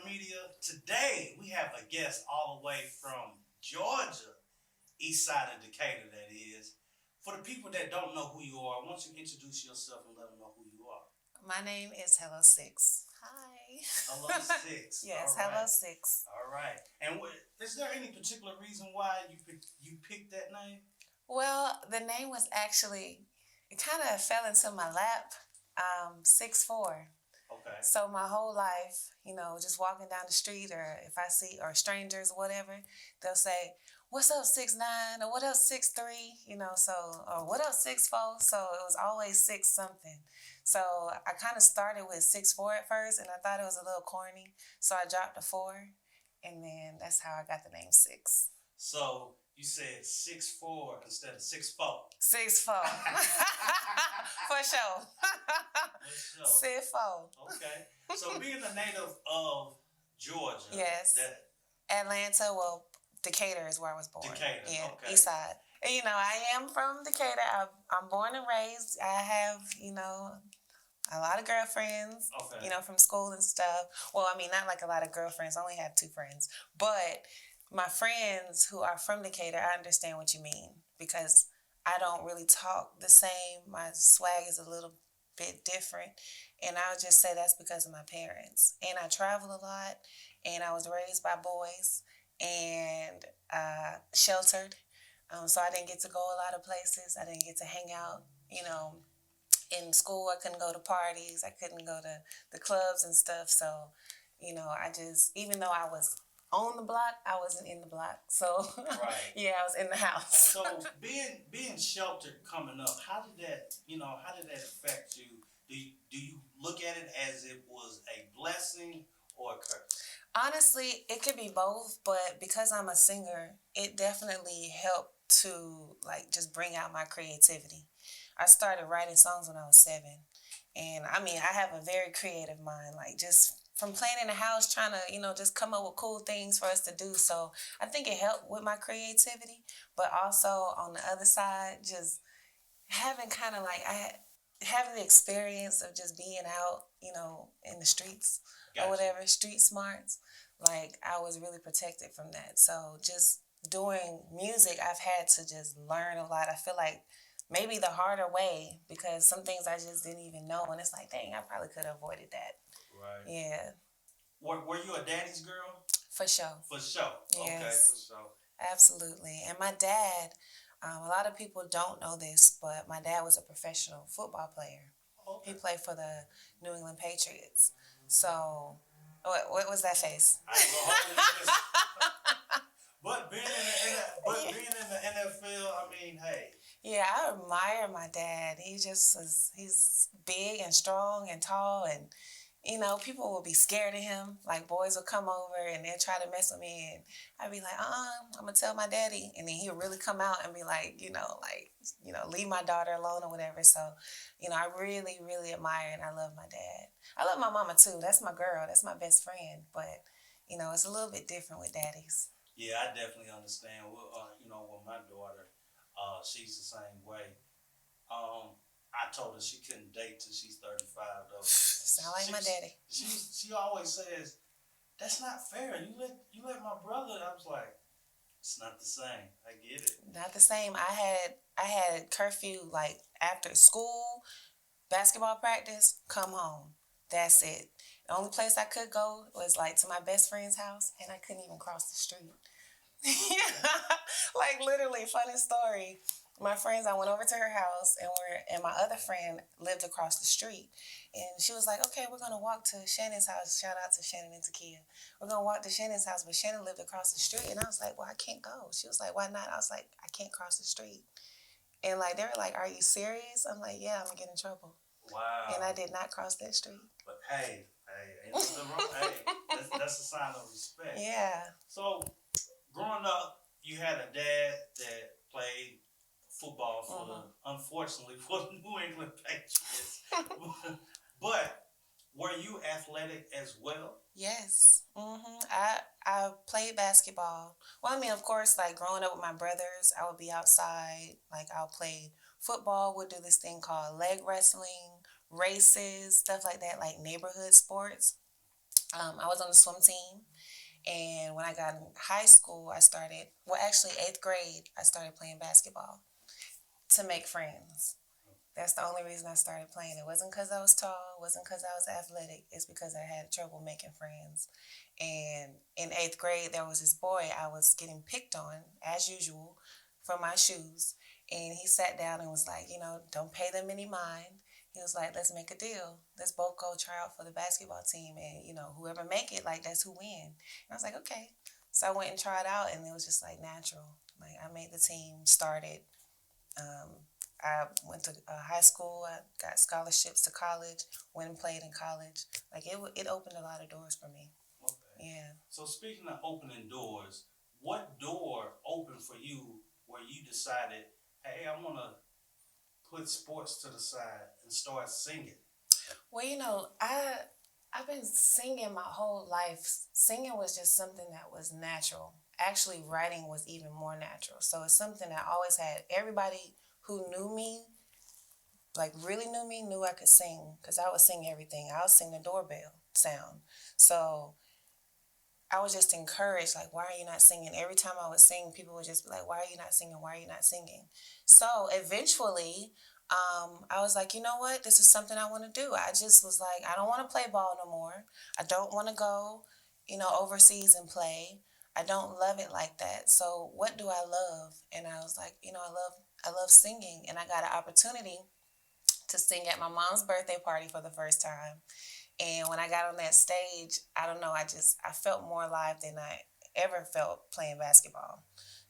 Hanzdown Media. Today, we have a guest all the way from Georgia, east side of Decatur, that is. For the people that don't know who you are, why don't you introduce yourself and let them know who you are? My name is helloSixx. Hi. helloSixx. Yes, All right. helloSixx. All right. And is there any particular reason why you picked that name? Well, the name was actually, it kind of fell into my lap. 6'4". Okay. So my whole life, just walking down the street, or if I see, or strangers or whatever, they'll say, "What's up, 6'9", or what up, 6'3", so, or what up, 6'4". So it was always six something. So I kind of started with 6'4" at first, and I thought it was a little corny. So I dropped the 4, and then that's how I got the name Six. So you said 6'4" instead of 6'4". 6'4". For sure. For sure. 6'4". Okay. So being a native of Georgia. Yes. Atlanta, well, Decatur is where I was born. Decatur, yeah, okay. East side. And, I am from Decatur. I'm born and raised. I have, a lot of girlfriends, okay. From school and stuff. Well, I mean, not like a lot of girlfriends. I only have 2 friends. But my friends who are from Decatur, I understand what you mean, because I don't really talk the same. My swag is a little bit different. And I'll just say that's because of my parents. And I travel a lot, and I was raised by boys and sheltered. So I didn't get to go a lot of places. I didn't get to hang out, in school. I couldn't go to parties. I couldn't go to the clubs and stuff. So, I just, even though I was on the block, I wasn't in the block. So, right. Yeah, I was in the house. So being sheltered coming up, how did that affect you? Do you look at it as it was a blessing or a curse? Honestly, it could be both, but because I'm a singer, it definitely helped to just bring out my creativity. I started writing songs when I was 7. And I mean, I have a very creative mind, just from playing in the house, trying to, just come up with cool things for us to do. So I think it helped with my creativity, but also on the other side, just having having the experience of just being out, in the streets. Gotcha. Or whatever, street smarts. I was really protected from that. So just doing music, I've had to just learn a lot. I feel like maybe the harder way, because some things I just didn't even know. And it's like, dang, I probably could have avoided that. Right. Yeah. Were you a daddy's girl? For sure. For sure. Yes. Okay, for sure. Absolutely. And my dad, a lot of people don't know this, but my dad was a professional football player. Okay. He played for the New England Patriots. So, what was that face? But being in the NFL, I mean, hey. Yeah, I admire my dad. He's big and strong and tall, and people will be scared of him. Boys will come over and they'll try to mess with me, and I'd be like, I'm gonna tell my daddy, and then he'll really come out and be like, leave my daughter alone or whatever. So, I really, really admire and I love my dad. I love my mama too. That's my girl. That's my best friend. But, it's a little bit different with daddies. Yeah, I definitely understand. With my daughter, she's the same way. I told her she couldn't date till she's 35, though. Sound like my daddy. She always says, "That's not fair. You let my brother." I was like, "It's not the same. I get it." Not the same. I had curfew after school, basketball practice, come home. That's it. The only place I could go was to my best friend's house, and I couldn't even cross the street. Literally, funny story. My friends, I went over to her house, and my other friend lived across the street. And she was like, okay, we're going to walk to Shannon's house. Shout out to Shannon and Takia. We're going to walk to Shannon's house, but Shannon lived across the street. And I was like, well, I can't go. She was like, why not? I was like, I can't cross the street. And they were like, are you serious? I'm like, yeah, I'm going to get in trouble. Wow. And I did not cross that street. But hey, ain't nothing wrong. Hey, that's a sign of respect. Yeah. So, growing up, you had a dad that played football unfortunately, for the New England Patriots. But were you athletic as well? Yes. I played basketball. Well, I mean, of course, growing up with my brothers, I would be outside. I'll play football. We'll do this thing called leg wrestling, races, stuff like that, neighborhood sports. I was on the swim team. And when I got in high school, actually 8th grade, I started playing basketball to make friends. That's the only reason I started playing. It wasn't because I was tall. It wasn't because I was athletic. It's because I had trouble making friends. And in 8th grade, there was this boy I was getting picked on, as usual, for my shoes. And he sat down and was like, don't pay them any mind. He was like, let's make a deal. Let's both go try out for the basketball team. And, whoever make it, like, that's who win. And I was like, okay. So I went and tried out, and it was just, like, natural. Like, I made the team, started. I went to high school. I got scholarships to college, went and played in college. Like, it opened a lot of doors for me. Okay. Yeah. So speaking of opening doors, what door opened for you where you decided, hey, I want to put sports to the side and start singing? Well, I've been singing my whole life. Singing was just something that was natural. Actually, writing was even more natural. So it's something that I always had. Everybody who knew me, like really knew me, knew I could sing because I would sing everything. I would sing the doorbell sound. So I was just encouraged, like, why are you not singing? Every time I would sing, people would just be like, why are you not singing? Why are you not singing? So eventually, I was like, you know what? This is something I want to do. I just was like, I don't want to play ball no more. I don't want to go, overseas and play. I don't love it like that. So what do I love? And I was like, I love singing. And I got an opportunity to sing at my mom's birthday party for the first time. And when I got on that stage, I don't know, I felt more alive than I ever felt playing basketball.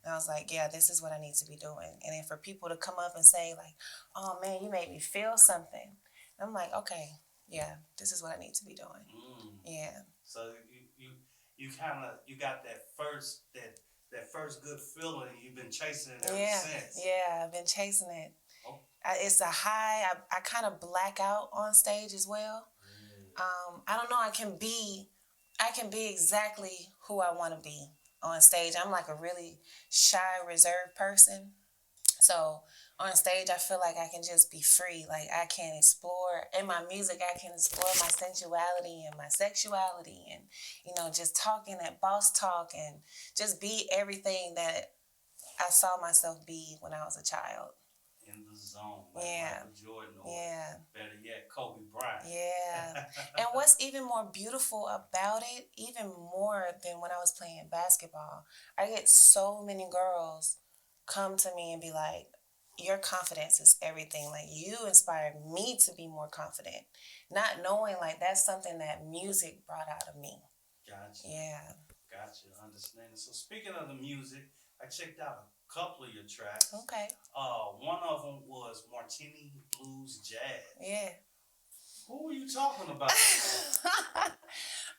And I was like, yeah, this is what I need to be doing. And then for people to come up and say, like, oh, man, you made me feel something. And I'm like, okay, yeah, this is what I need to be doing. Yeah. So you got that first good feeling. You've been chasing it ever since. Yeah, I've been chasing it. Oh. It's a high. I kind of black out on stage as well. I don't know. I can be exactly who I want to be on stage. I'm like a really shy, reserved person. So on stage, I feel like I can just be free. Like I can explore in my music. I can explore my sensuality and my sexuality, and just talking that boss talk, and just be everything that I saw myself be when I was a child. In the zone, like Michael Jordan, or better yet, Kobe Bryant. Yeah. And what's even more beautiful about it, even more than when I was playing basketball, I get so many girls come to me and be like, your confidence is everything. Like, you inspired me to be more confident. Not knowing, like, that's something that music brought out of me. Gotcha. Yeah. Gotcha. Understanding. So speaking of the music, I checked out a couple of your tracks. Okay. One of them was Martini Blues Jazz. Yeah. Who were you talking about?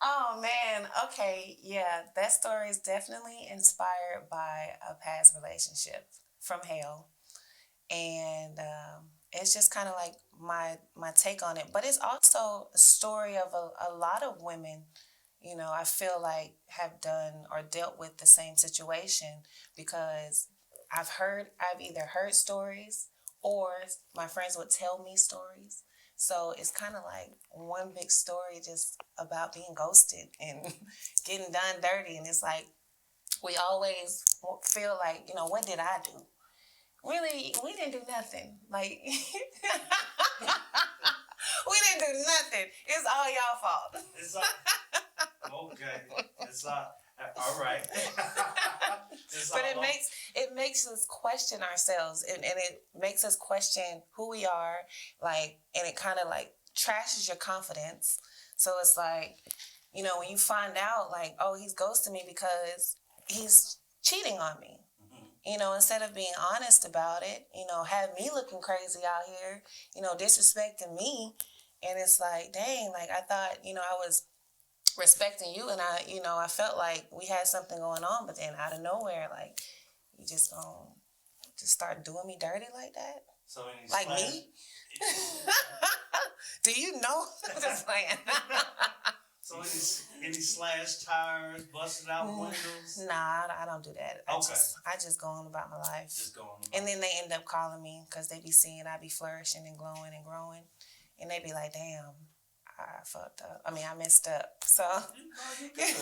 Oh, man. Okay. Yeah. That story is definitely inspired by a past relationship from hell. And it's just kind of like my take on it. But it's also a story of a lot of women, I feel like have done or dealt with the same situation, because I've either heard stories or my friends would tell me stories. So it's kind of like one big story just about being ghosted and getting done dirty. And it's like we always feel like, what did I do? Really, we didn't do nothing. Like, we didn't do nothing. It's all y'all fault. It's all, okay. It's all right. But it makes us question ourselves, and it makes us question who we are, like, and it kind of like trashes your confidence. So it's like, when you find out, like, oh, he's ghosting me because he's cheating on me. Instead of being honest about it, have me looking crazy out here, disrespecting me. And it's like, dang, like, I thought, I was respecting you, and I felt like we had something going on, but then out of nowhere, like, you just start doing me dirty like that? So like me? Do you know? Just playing. So any slashed tires, busted out windows? Nah, I don't do that. I just go on about my life. Just go on about. And then they end up calling me because they be seeing I be flourishing and glowing and growing. And they be like, damn, I fucked up. I mean, I messed up. So You good. You good.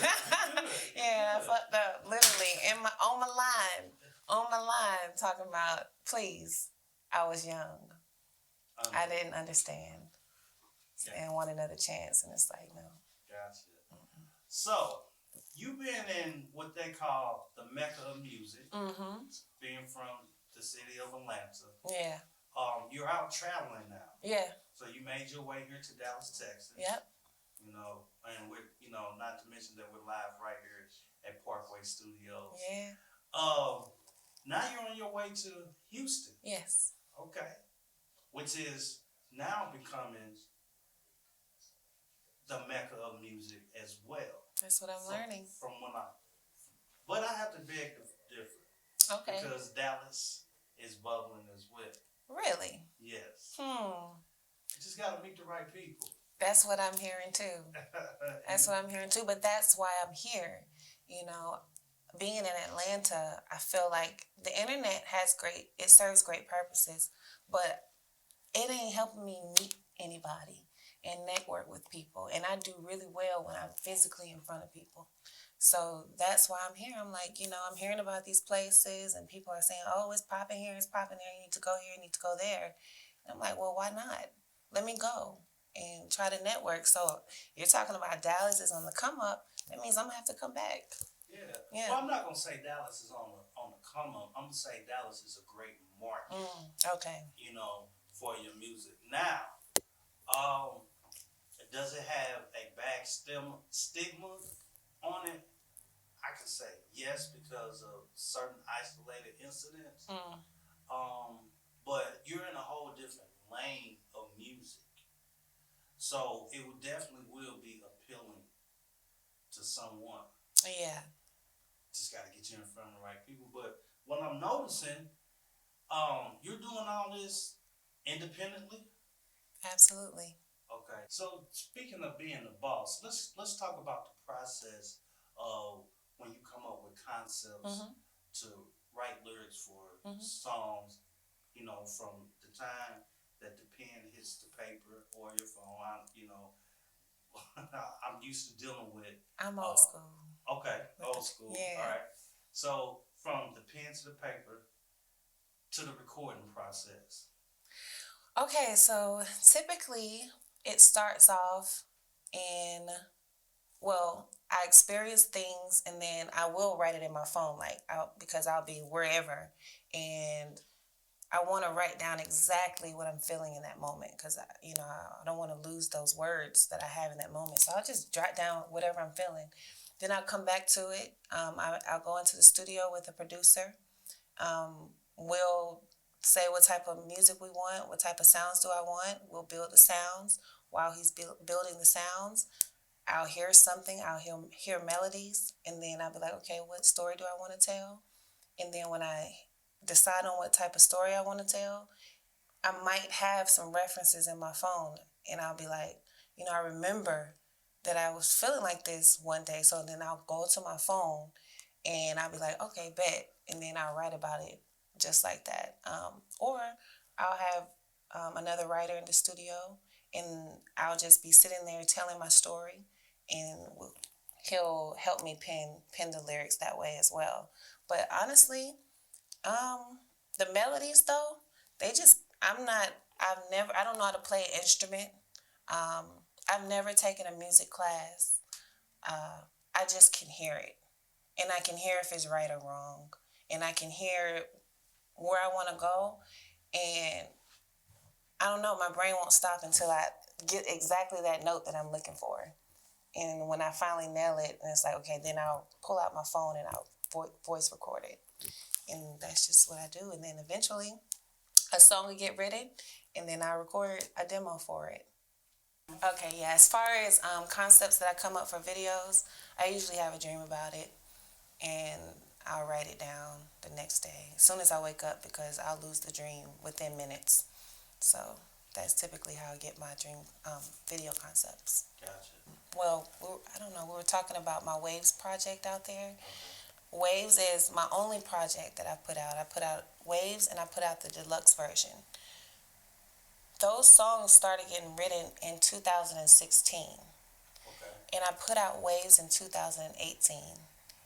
yeah, I fucked up. Literally on my line, talking about please. I was young. I didn't understand and want another chance, and it's like no. Gotcha. So you've been in what they call the Mecca of music, being from the city of Atlanta. Yeah. You're out traveling now. Yeah. So you made your way here to Dallas, Texas. Yep. You know, and we're, not to mention that we're live right here at Parkway Studios. Yeah. Now you're on your way to Houston. Yes. Okay. Which is now becoming the Mecca of music as well. That's what I'm learning. But I have to beg to differ. Okay. Because Dallas is bubbling as well. Really? Yes. You just got to meet the right people. That's what I'm hearing too. But that's why I'm here. Being in Atlanta, I feel like the internet serves great purposes, but it ain't helping me meet anybody and network with people. And I do really well when I'm physically in front of people. So that's why I'm here. I'm like, I'm hearing about these places and people are saying, oh, it's popping here, it's popping there. You need to go here, you need to go there. And I'm like, well, why not? Let me go and try to network. So you're talking about Dallas is on the come up. That means I'm going to have to come back. Yeah. Well, I'm not going to say Dallas is on the come up. I'm going to say Dallas is a great market. Okay. For your music. Now, does it have a bad stigma on it? I can say yes because of certain isolated incidents. But you're in a whole different lane of music. So it definitely will be appealing to someone. Yeah. Just got to get you in front of the right people. But what I'm noticing, you're doing all this independently? Absolutely. Okay. So speaking of being the boss, let's talk about the process of when you come up with concepts to write lyrics for songs, from the time that the pen hits the paper or your phone. I'm used to dealing with. I'm old school. Okay, old school. Yeah. All right. So from the pen to the paper to the recording process. Okay, so typically it starts off I experience things and then I will write it in my phone, because I'll be wherever and I want to write down exactly what I'm feeling in that moment because, I don't want to lose those words that I have in that moment. So I'll just jot down whatever I'm feeling. Then I'll come back to it. I'll go into the studio with a producer. We'll say what type of music we want, what type of sounds do I want. We'll build the sounds. While he's building the sounds, I'll hear something. I'll hear melodies. And then I'll be like, okay, what story do I want to tell? And then when I decide on what type of story I want to tell, I might have some references in my phone. And I'll be like, I remember that I was feeling like this one day. So then I'll go to my phone and I'll be like, okay, bet. And then I'll write about it just like that. Or I'll have another writer in the studio and I'll just be sitting there telling my story and he'll help me pen the lyrics that way as well. But honestly, the melodies though, I don't know how to play an instrument. I've never taken a music class. I just can hear it. And I can hear if it's right or wrong. And I can hear where I want to go. And I don't know, my brain won't stop until I get exactly that note that I'm looking for. And when I finally nail it, and it's like, okay, then I'll pull out my phone and I'll voice record it. And that's just what I do. And then eventually a song will get written and then I record a demo for it. Okay, yeah, as far as concepts that I come up for videos, I usually have a dream about it and I'll write it down the next day as soon as I wake up because I'll lose the dream within minutes. So that's typically how I get my dream video concepts. Gotcha. Well, I don't know, we were talking about my Waves project out there. Waves is my only project that I put out. I put out Waves and I put out the deluxe version. those songs started getting written in 2016. Okay. And I put out Waves in 2018.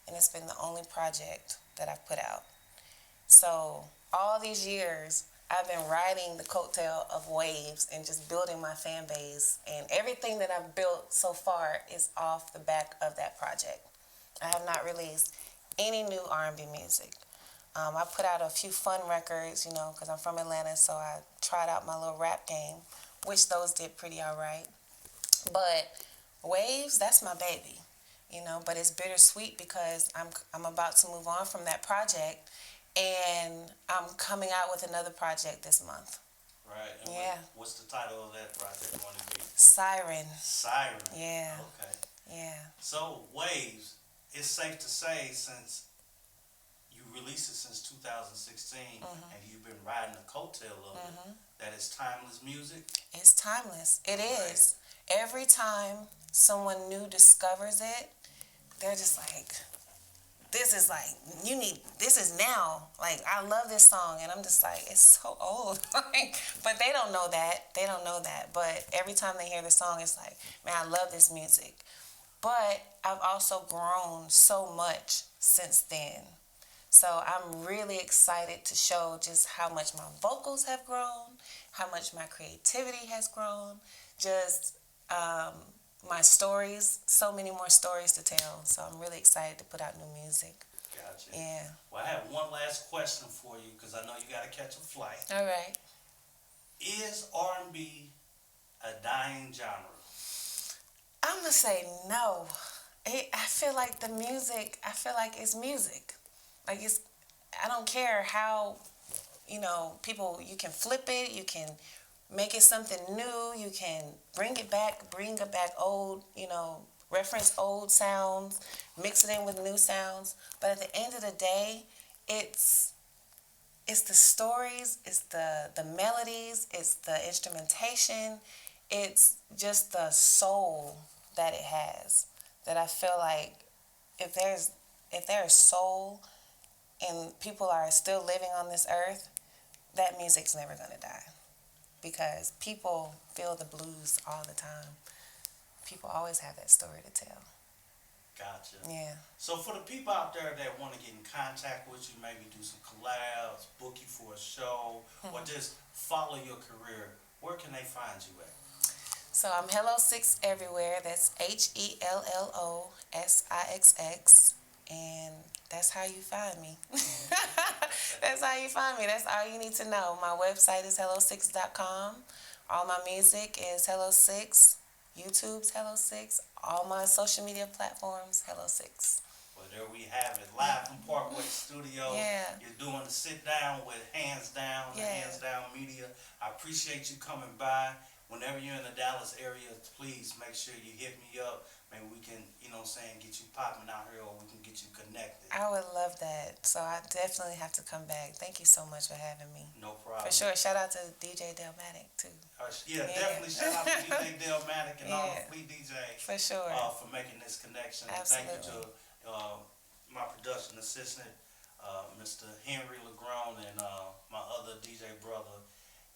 And it's been the only project that I've put out. So all these years, I've been riding the coattail of Waves and just building my fan base. And everything that I've built so far is off the back of that project. I have not released any new R&B music. I put out a few fun records, because I'm from Atlanta, so I tried out my little rap game, which those did pretty all right. But Waves, that's my baby, but it's bittersweet because I'm about to move on from that project, and I'm coming out with another project this month. Right. And yeah. What's the title of that project going to be? SIREN. SIREN. Yeah. Okay. Yeah. So Waves, it's safe to say since you released it since 2016 and you've been riding the coattail of it, that it's timeless music? It's timeless. It is. Every time someone new discovers it, they're just like, this is now. Like, I love this song. And I'm just like, it's so old. But they don't know that. They don't know that. But every time they hear the song, it's like, man, I love this music. But I've also grown so much since then. So I'm really excited to show just how much my vocals have grown, how much my creativity has grown, just my stories, so many more stories to tell. So I'm really excited to put out new music. Gotcha. Yeah. Well, I have one last question for you because I know you got to catch a flight. All right. Is R&B a dying genre? I'm going to say no. I feel like it's music. Like, I don't care how, people, you can flip it, you can make it something new, you can bring it back old, reference old sounds, mix it in with new sounds. But at the end of the day, it's the stories, it's the melodies, it's the instrumentation, it's just the soul that it has. That I feel like if there's soul and people are still living on this earth, that music's never going to die. Because people feel the blues all the time. People always have that story to tell. Gotcha. Yeah. So for the people out there that want to get in contact with you, maybe do some collabs, book you for a show, or just follow your career, where can they find you at? So I'm helloSixx everywhere. That's HelloSixx. And that's how you find me. That's how you find me. That's all you need to know. My website is helloSixx.com. All my music is helloSixx. YouTube's helloSixx. All my social media platforms, helloSixx. Well, there we have it. Live from Parkway Studios. Yeah. You're doing the sit down with Hanzdown, Hanzdown Media. I appreciate you coming by. Whenever you're in the Dallas area, please make sure you hit me up. Maybe we can, get you popping out here, or we can get you connected. I would love that. So I definitely have to come back. Thank you so much for having me. No problem. For sure. Shout out to DJ Delmatic, too. Definitely shout out to DJ Delmatic and all the FleetDJs. For sure. For making this connection. Absolutely. And thank you to my production assistant, Mr. Henry LeGrone, and my other DJ brother,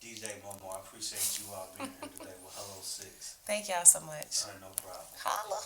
DJ Momo. I appreciate you all being here today with helloSixx. Thank y'all so much. All right, no problem. Holla.